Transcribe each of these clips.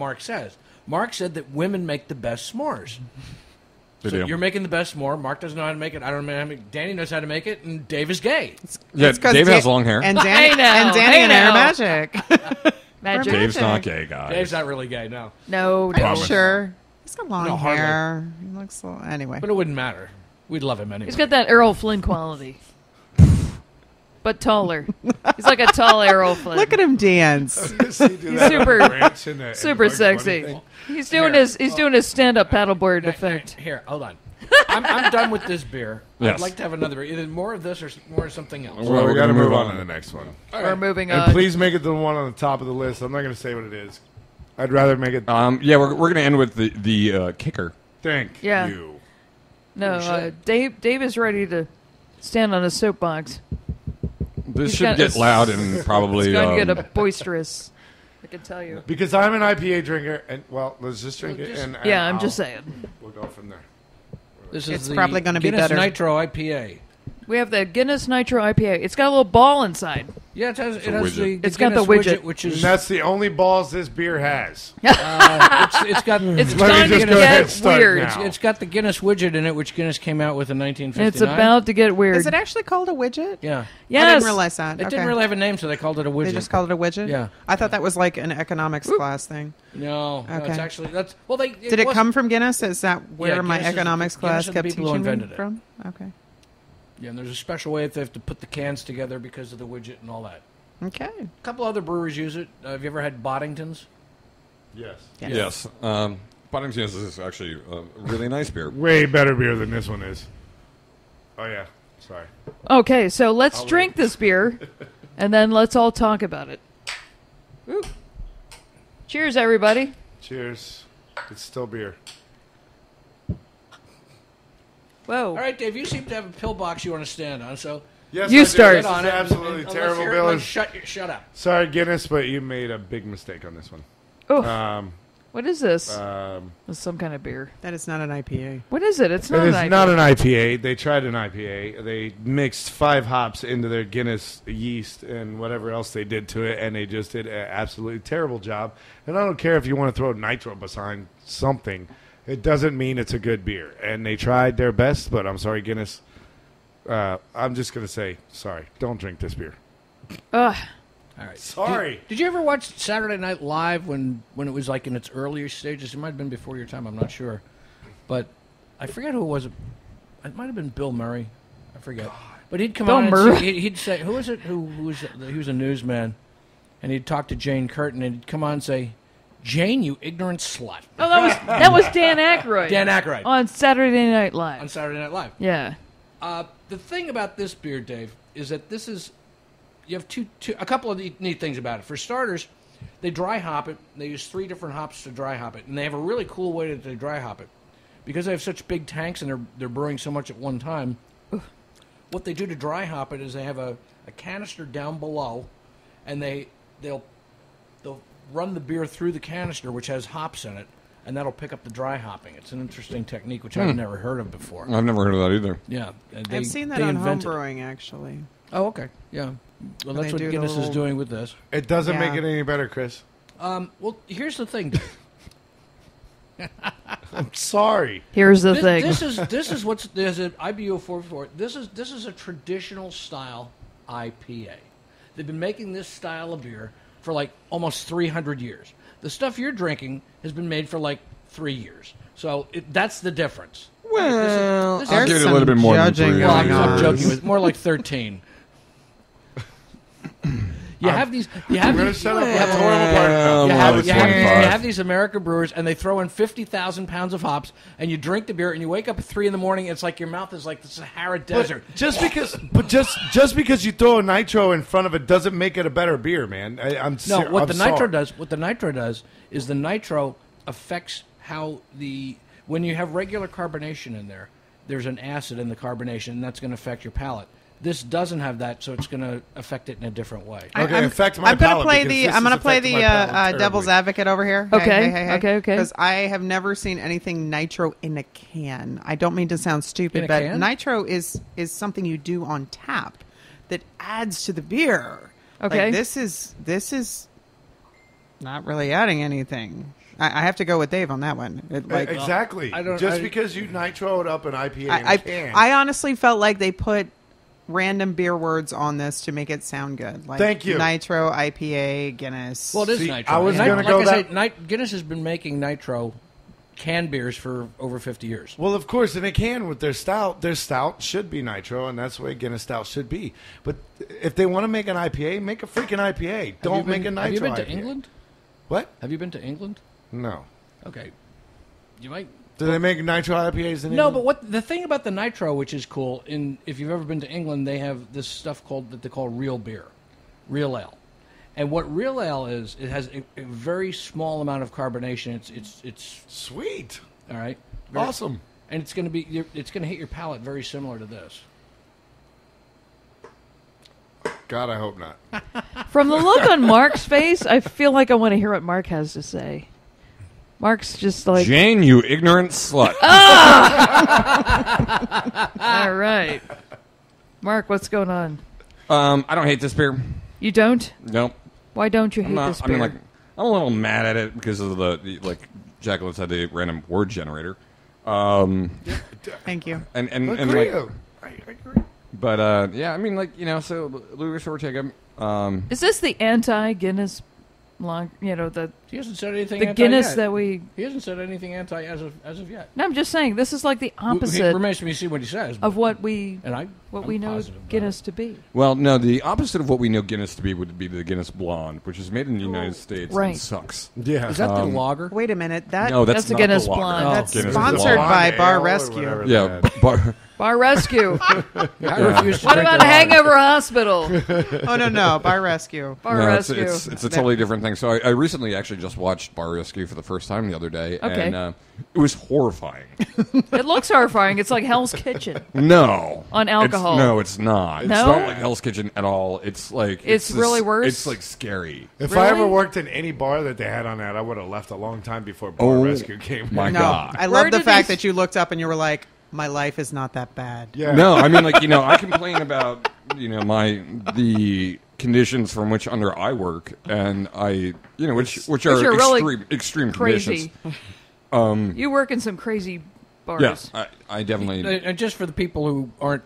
Mark says. Mark said that women make the best s'mores. They So do. you're making the best s'more. Mark doesn't know how to make it. I don't know how to make it. Danny knows how to make it, and Dave is gay. Yeah, Dave has long hair. And I Danny, know. and Danny and Air I know. Magic. Magic. Dave's not gay, guys. Dave's not really gay, no. No, Are you no. sure? He's got long No, hardly. hair. He looks anyway. But it wouldn't matter. We'd love him anyway. He's got that Errol Flynn quality. But taller. He's like a tall Errol Flynn. Look at him dance. He's super sexy. He's doing his stand-up paddleboard effect. Here, hold on. I'm done with this beer. Yes. I'd like to have another beer. Either more of this or more of something else. Well, we got to gonna move move on on. to the next one. We're moving And on. please make it the one on the top of the list. I'm not going to say what it is. I'd rather make it. Yeah, we're going to end with the kicker. Thank Yeah. you. No, Dave is ready to stand on a soapbox. This He's should got get a- loud and probably. It's going to get a boisterous. I can tell you. Because I'm an IPA drinker, and well, let's just drink it. And Yeah, I'm I'll- just saying. We'll go from there. This It's is the probably gonna be Guinness better. Nitro IPA. We have the Guinness Nitro IPA. It's got a little ball inside. Yeah, it has a the widget. It's got the Guinness widget. which And is that's the only balls this beer has. it's got It's Let me time to just go ahead and get start weird. now. it's got the Guinness widget in it, which Guinness came out with in 1959. It's about to get weird. Is it actually called a widget? Yeah, Yes. I didn't realize that. it Okay. didn't really have a name, so they called it a widget. They just called it a widget? Yeah. I thought that was like an economics class thing. no, it's Okay. actually that's well. They Did it come from Guinness? Is that where Yeah, my Guinness is- economics class Guinness are the kept people who teaching me invented it. from? Okay. Yeah, and there's a special way that they have to put the cans together because of the widget and all that. Okay. A couple other breweries use it. Have you ever had Boddington's? Yes. Yes. Boddington's is actually a really nice beer. Way better beer than this one is. Oh, yeah. Sorry. Okay, so let's drink this beer, and then let's all talk about it. Woo. Cheers, everybody. Cheers. It's still beer. Whoa. All right, Dave. You seem to have a pillbox you want to stand on, so Yes, You I do. start. This is on it. absolutely Unless terrible, you're- Bill. like, shut up. Sorry, Guinness, but you made a big mistake on this one. Oh, what is this? It's some kind of beer. That is not an IPA. What is it? It's It not is an not IPA. an IPA. They tried an IPA. They mixed 5 hops into their Guinness yeast and whatever else they did to it, and they just did an absolutely terrible job. And I don't care if you want to throw nitro behind something. It doesn't mean it's a good beer. And they tried their best, but I'm sorry, Guinness. I'm just going to say, sorry. Don't drink this beer. Ugh. All right. Sorry. Did you ever watch Saturday Night Live when it was like in its earlier stages? It might have been before your time. I'm not sure, but I forget who it was. It might have been Bill Murray. I forget. But he'd come Bill on Murray. and he'd say, "Who is it? Who was he was a newsman?" And he'd talk to Jane Curtin, and he'd come on and say, "Jane, you ignorant slut." Oh, that was Dan Aykroyd. Dan Aykroyd On Saturday Night on Live. Saturday Night Live. Yeah. The thing about this beer, Dave, is that this is you have a couple of neat things about it. For starters, they dry hop it. They use 3 different hops to dry hop it, and they have a really cool way that they dry hop it because they have such big tanks and they're brewing so much at one time. What they do to dry hop it is they have a canister down below, and they'll run the beer through the canister, which has hops in it, and that'll pick up the dry hopping. It's an interesting technique which I've never heard of before. I've never heard of that either. Yeah, I've seen that they on invented it. homebrewing, actually. Oh, okay. Yeah. Well, that's They what do the Guinness is little- doing with this. It doesn't make Yeah. it any better, Chris. Well, here's the thing. Dave. I'm sorry. Here's the thing. This is what's there's an IBU 444. This is a traditional style IPA. They've been making this style of beer for like almost 300 years. The stuff you're drinking has been made for like 3 years. So that's the difference. Well, this I'll is- give it a some little bit more than judging 3. Well, going I'm on. joking. It's more like 13. You have these. You have gonna these. shut up. You have, Well, you well, have, it's you have these, 25. you have these American brewers, and they throw in 50,000 pounds of hops, and you drink the beer, and you wake up at 3 in the morning. It's like your mouth is like the Sahara Desert. Just because you throw a nitro in front of it doesn't make it a better beer, man. What the nitro does is the nitro affects how when you have regular carbonation in there, there's an acid in the carbonation, and that's going to affect your palate. This doesn't have that, so it's going to affect it in a different way. Okay, affect my I'm gonna palate play because the. this I'm gonna is play affecting the my palate devil's terribly. advocate over here. Okay, okay. Because I have never seen anything nitro in a can. I don't mean to sound stupid, In a but can? nitro is something you do on tap that adds to the beer. Okay. Like, this is not really adding anything. I have to go with Dave on that one. Exactly. Because you nitro it up an IPA in a can. I honestly felt like they put random beer words on this to make it sound good. Like Thank you. Nitro, IPA, Guinness. Well, it is nitro. I was And going to go like that. I say, Guinness has been making nitro canned beers for over 50 years. Well, of course, and they can with their stout. Their stout should be nitro, and that's the way Guinness stout should be. But if they want to make an IPA, make a freaking IPA. Don't make a nitro IPA. Have you been to England? What? Have you been to England? No. Okay. You might. Do they make nitro IPAs in England? No, but the thing about the nitro, which is cool, if you've ever been to England, they have this stuff that they call real beer, real ale. And what real ale is, it has a very small amount of carbonation. It's sweet. All right. Awesome. And it's going to hit your palate very similar to this. God, I hope not. From the look on Mark's face, I feel like I want to hear what Mark has to say. Mark's just like... Jane, you ignorant slut. All right. Mark, what's going on? I don't hate this beer. You don't? Nope. Why don't you hate this beer? I'm a little mad at it because of like Jacqueline said, the random word generator. Thank you. And Agree. like, I agree. but yeah, I mean, like, so Louis Ortega. Is this the anti-Guinness long? The He hasn't said anything. the anti Guinness yet. that we. He hasn't said anything anti as of yet. No, I'm just saying this is like the It opposite remains to be seen what he says. of what we I'm know positive about Guinness to be. Well, no, the opposite of what we know Guinness to be would be the Guinness Blonde, which is made in the United States Right. and sucks. Yeah. Is that the lager? Wait a minute. No, that's the not Guinness the lager. Blonde. That's Guinness sponsored Blonde. by Ale Bar or Rescue. whatever Yeah, that- Bar Rescue. I refuse to What drink about their Hangover Hospital? Oh, no. Bar Rescue. Bar No, Rescue. It's a totally different thing. So I recently actually just watched Bar Rescue for the first time the other day, Okay. and it was horrifying. It looks horrifying. It's like Hell's Kitchen. No. On alcohol. No, it's not. No? It's not like Hell's Kitchen at all. It's like... It's really worse? It's like scary. If I ever Really? worked in any bar that they had on that, I would have left a long time before Bar Rescue came. my No, God. I Where love the did fact these- that you looked up and you were like, my life is not that bad. Yeah. No, I mean, like, I complain about, the conditions from which under I work, and which are are really extreme Crazy. conditions. You work in some crazy bars. Yes, I definitely... And just for the people who aren't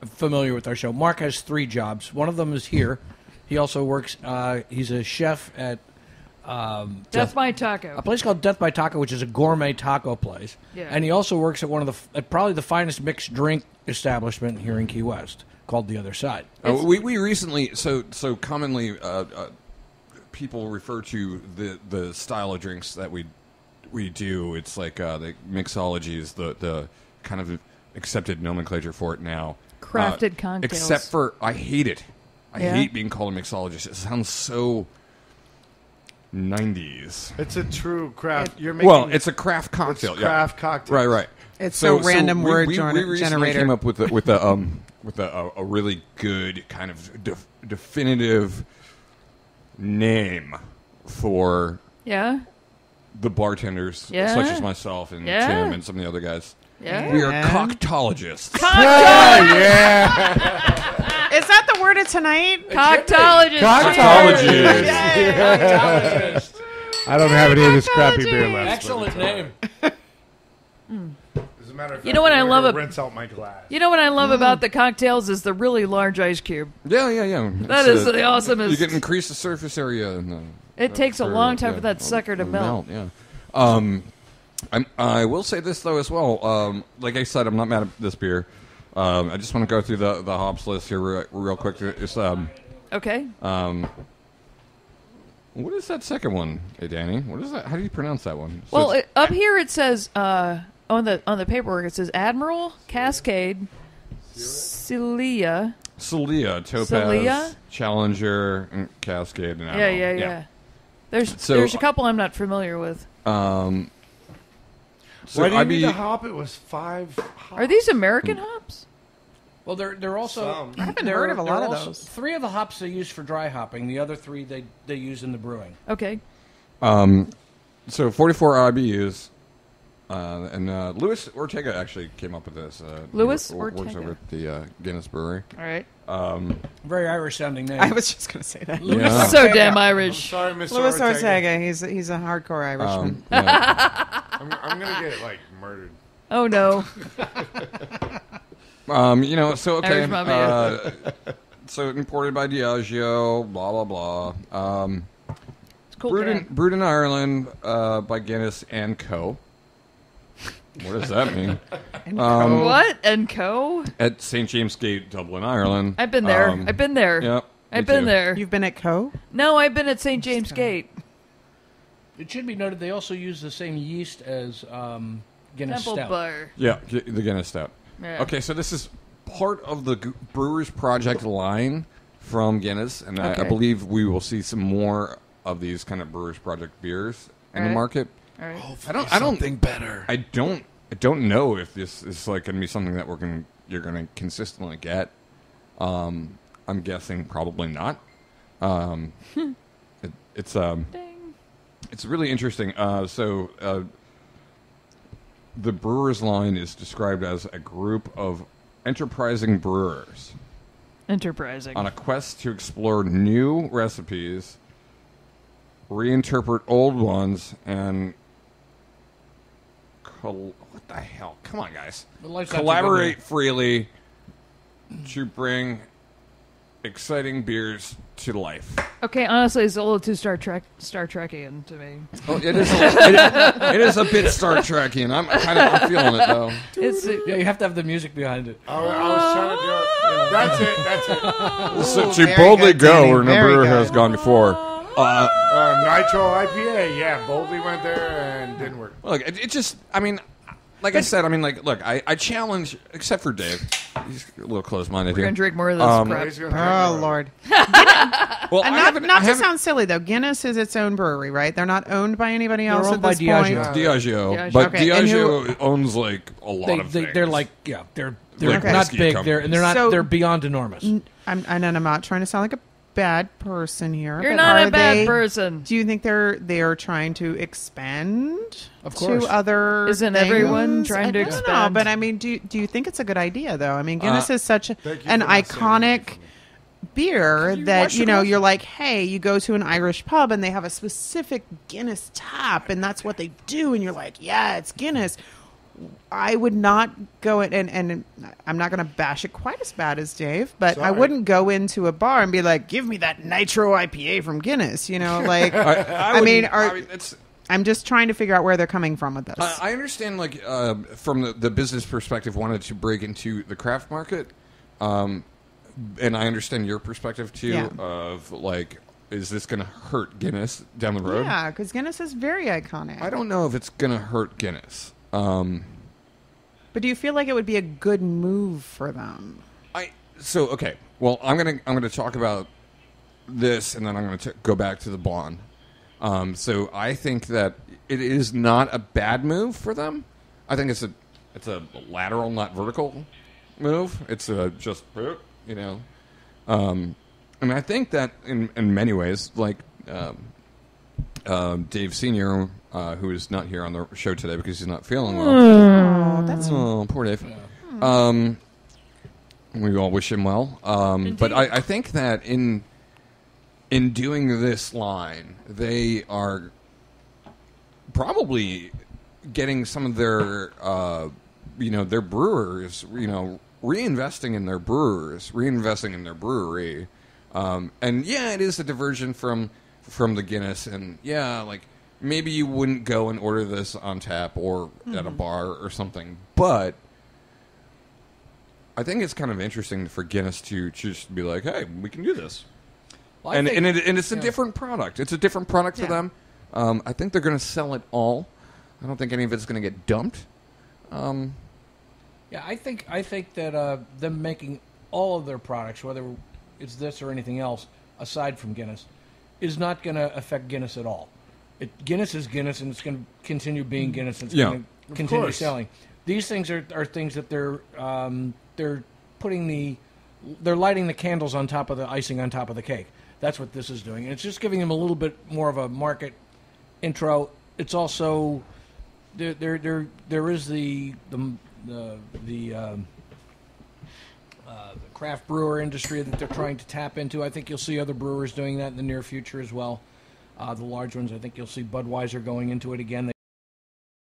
familiar with our show, Mark has 3 jobs. One of them is here. He also works. He's a chef at Death by Taco. a place called Death by Taco, which is a gourmet taco place. Yeah. And he also works at probably the finest mixed drink establishment here in Key West, called The Other Side. we recently so commonly people refer to the style of drinks that we do. It's like the mixology is the kind of accepted nomenclature for it now. Crafted cocktails. Except for I hate it. I Yeah? hate being called a mixologist. It sounds so 90s. It's a true craft. You're making. Well, it's a craft cocktail. It's craft cocktail. Right. It's so random word we recently generator. came up with a really good kind of definitive name for Yeah? the bartenders, Yeah? such as myself and Yeah? Tim and some of the other guys. Yeah? We are Yeah. coctologists. Is that the word of tonight? Coctologist. Coctologist. Coctologist. I don't have any of this crappy beer left. Excellent name. As a matter of fact, You know what I I'm love gonna ab- rinse out my glass. You know what I love about the cocktails is the really large ice cube. Yeah. That is the awesomest. You can increase the surface area. It takes a long time for that sucker to melt. Yeah. I will say this though as well. Like I said, I'm not mad at this beer. I just want to go through the hops list here real quick. It's Okay. what is that second one, hey Danny? What is that? How do you pronounce that one? So Well, it's- up here it says on the paperwork it says Admiral, Cascade, Celia. Celia, Topaz, Celia? Challenger, and Cascade, and Yeah. There's So- a couple I'm not familiar with. So Why do you I'd need be to hop? It was 5 hops. Are these American hops? Well, they're also. Some. I haven't heard of a lot of those. 3 of the hops they use for dry hopping. The other 3 they use in the brewing. Okay. so 44 IBUs. And Louis Ortega actually came up with this. Louis Works Ortega. over at the Guinness Brewery. All right. Very Irish sounding name. I was just going to say that. Yeah. So damn I'm Irish. sorry, Mr. Louis Ortega. Ortega. He's a hardcore Irishman. Yeah. I'm gonna get like murdered. Oh no. So okay. Irish mafia. So imported by Diageo, blah blah blah. It's cool. Brewed in Ireland by Guinness and Co. What does that mean? What? And Co? At St James Gate, Dublin, Ireland. I've been there. I've been there. Yep. I've been there. You've been at Co? No, I've been at St. James Gate. It should be noted they also use the same yeast as Guinness Temple Stout. Bar. Yeah, the Guinness Stout. Yeah. Okay, so this is part of the Brewers Project line from Guinness, and I Okay. believe we will see some more of these kind of Brewers Project beers in the Alright. market. All right. I don't think better. I don't know if this is like going to be something that you're going to consistently get. I'm guessing probably not. It's Ding. It's really interesting. The Brewers line is described as a group of enterprising brewers Enterprising. on a quest to explore new recipes, reinterpret old ones, and what the hell? Come on, guys! The life's not too Collaborate good freely to bring exciting beers to life. Okay, honestly, it's a little too Star Trekian to me. Oh, it is a bit Star Trekian. I'm feeling it though. It's Yeah, you have to have the music behind it. I was trying to do it. That's it. That's it. So to very boldly good, go Danny, where no very brewer good. has gone before. Nitro IPA. Yeah, boldly went there and didn't work. Look, it just, I mean, like I said, I mean, like, look, I challenge, except for Dave. He's a little close-minded we're here. gonna drink more of this crap. He's gonna drink Oh, more. Lord. Well, And not to sound silly, though, Guinness is its own brewery, right? They're not owned by anybody else owned at by this Diageo. point. Diageo, Diageo. but Okay, and Diageo owns, like, a lot of things. They're like, yeah, they're Like not whiskey big. companies. They're not. So- they're beyond enormous. I'm not trying to sound like a bad person here. You're but not are a bad they- person. Do you think they are trying to expand Of course. to other Isn't things? everyone trying to I don't know, expand? but I mean, do you think it's a good idea though? I mean, Guinness is such Thank you an for not saying iconic beer that wash it off? you're like, hey, you go to an Irish pub and they have a specific Guinness tap and that's what they do, and you're like, yeah, it's Guinness. I would not go in, and I'm not going to bash it quite as bad as Dave, but I Sorry. wouldn't go into a bar and be like, give me that Nitro IPA from Guinness, like, I mean, it's. I'm just trying to figure out where they're coming from with this. I understand, like, from the business perspective, wanted to break into the craft market, and I understand your perspective too. Yeah. Of like, is this going to hurt Guinness down the road? Yeah, because Guinness is very iconic. I don't know if it's going to hurt Guinness. But do you feel like it would be a good move for them? Okay. Well, I'm gonna talk about this, and then I'm gonna go back to the blonde. So I think that it is not a bad move for them. I think it's a lateral, not vertical move. It's just and I think that in many ways, like Dave Senior, who is not here on the show today because he's not feeling well. Oh, that's Poor Dave. We all wish him well. But I think that in doing this line, they are probably getting some of their their brewers, reinvesting in their brewers, reinvesting in their brewery. And yeah, it is a diversion from the Guinness, and yeah, like maybe you wouldn't go and order this on tap or at a bar or something, but I think it's kind of interesting for Guinness to just be like, hey, we can do this. Well, I And think- it's a different product. It's a different product for them. I think they're going to sell it all. I don't think any of it's going to get dumped. Yeah, I think that them making all of their products, whether it's this or anything else, aside from Guinness, is not going to affect Guinness at all. Guinness is Guinness, and it's going to continue being Guinness, and it's Yeah. going to continue course. selling. These things are things that they're putting they're lighting the candles on top of the icing on top of the cake. That's what this is doing, and it's just giving them a little bit more of a market intro. It's also there is the the craft brewer industry that they're trying to tap into. I think you'll see other brewers doing that in the near future as well. The large ones, I think you'll see Budweiser going into it again.